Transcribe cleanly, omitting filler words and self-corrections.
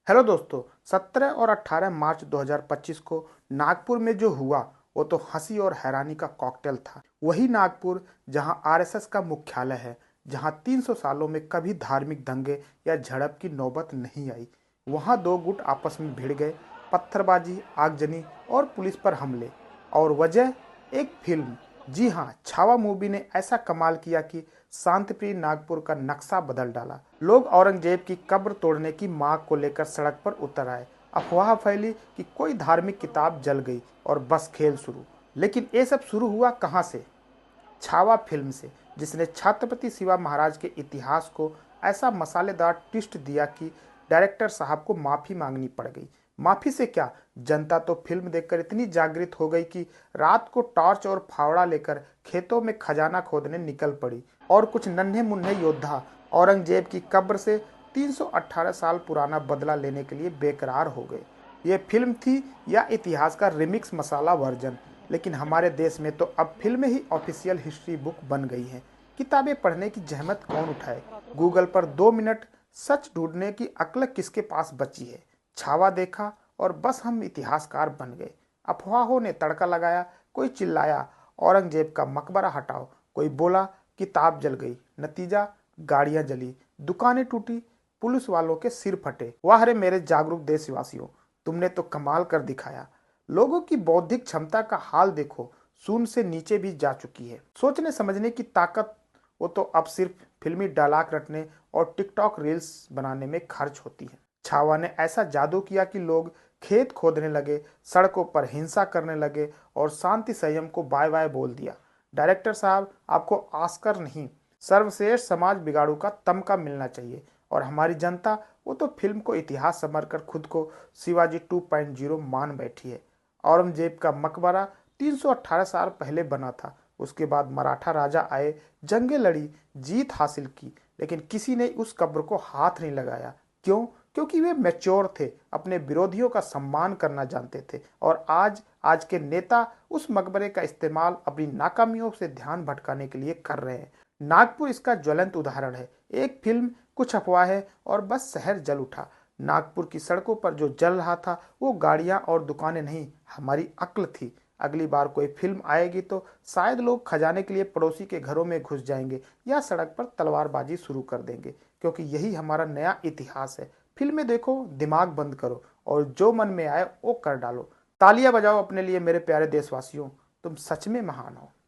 Hello दोस्तों। 17 और 18 मार्च 2025 को नागपुर में जो हुआ वो तो हंसी और हैरानी का कॉकटेल था। वही नागपुर जहां आरएसएस का मुख्यालय है, जहां 300 सालों में कभी धार्मिक दंगे या झड़प की नौबत नहीं आई। वहां दो गुट आपस में भिड़ गए, पत्थरबाजी, आगजनी और पुलिस पर हमले। और वजह एक फिल्म। जी हाँ, छावा मूवी ने ऐसा कमाल किया कि शांतिप्रिय नागपुर का नक्शा बदल डाला। लोग औरंगजेब की कब्र तोड़ने की मांग को लेकर सड़क पर उतर आए। अफवाह फैली कि कोई धार्मिक किताब जल गई और बस खेल शुरू। लेकिन ये सब शुरू हुआ कहाँ से? छावा फिल्म से, जिसने छत्रपति शिवा महाराज के इतिहास को ऐसा मसालेदार ट्विस्ट दिया कि डायरेक्टर साहब को माफ़ी मांगनी पड़ गई। माफ़ी से क्या, जनता तो फिल्म देखकर इतनी जागृत हो गई कि रात को टॉर्च और फावड़ा लेकर खेतों में खजाना खोदने निकल पड़ी। और कुछ नन्हे मुन्ने योद्धा औरंगजेब की कब्र से 318 साल पुराना बदला लेने के लिए बेकरार हो गए। ये फिल्म थी या इतिहास का रिमिक्स मसाला वर्जन? लेकिन हमारे देश में तो अब फिल्में ही ऑफिशियल हिस्ट्री बुक बन गई हैं। किताबें पढ़ने की जहमत कौन उठाए? गूगल पर 2 मिनट सच ढूंढने की अक्ल किसके पास बची है? छावा देखा और बस हम इतिहासकार बन गए। अफवाहों ने तड़का लगाया। कोई चिल्लाया औरंगजेब का मकबरा हटाओ, कोई बोला किताब जल गई। नतीजा, गाड़ियां जली, दुकानें टूटी, पुलिस वालों के सिर फटे। वाह रे मेरे जागरूक देशवासियों, तुमने तो कमाल कर दिखाया। लोगों की बौद्धिक क्षमता का हाल देखो, शून्य से नीचे भी जा चुकी है। सोचने समझने की ताकत वो तो अब सिर्फ फिल्मी डायलॉग रटने और टिकटॉक रील्स बनाने में खर्च होती है। छावा ने ऐसा जादू किया कि लोग खेत खोदने लगे, सड़कों पर हिंसा करने लगे और शांति संयम को बाय बाय बोल दिया। डायरेक्टर साहब, आपको ऑस्कर नहीं, सर्वश्रेष्ठ समाज बिगाड़ू का तमगा मिलना चाहिए। और हमारी जनता, वो तो फिल्म को इतिहास समझकर खुद को शिवाजी 2.0 मान बैठी है। औरंगजेब का मकबरा 318 साल पहले बना था। उसके बाद मराठा राजा आए, जंगें लड़ी, जीत हासिल की, लेकिन किसी ने उस कब्र को हाथ नहीं लगाया। क्यों? क्योंकि वे मैच्योर थे, अपने विरोधियों का सम्मान करना जानते थे। और आज के नेता उस मकबरे का इस्तेमाल अपनी नाकामियों से ध्यान भटकाने के लिए कर रहे हैं। नागपुर इसका ज्वलंत उदाहरण है। एक फिल्म, कुछ अफवाहें और बस शहर जल उठा। नागपुर की सड़कों पर जो जल रहा था वो गाड़ियां और दुकानें नहीं, हमारी अक्ल थी। अगली बार कोई फिल्म आएगी तो शायद लोग खजाने के लिए पड़ोसी के घरों में घुस जाएंगे या सड़क पर तलवारबाजी शुरू कर देंगे, क्योंकि यही हमारा नया इतिहास है। फिल्में देखो, दिमाग बंद करो और जो मन में आए वो कर डालो। तालियां बजाओ अपने लिए मेरे प्यारे देशवासियों, तुम सच में महान हो।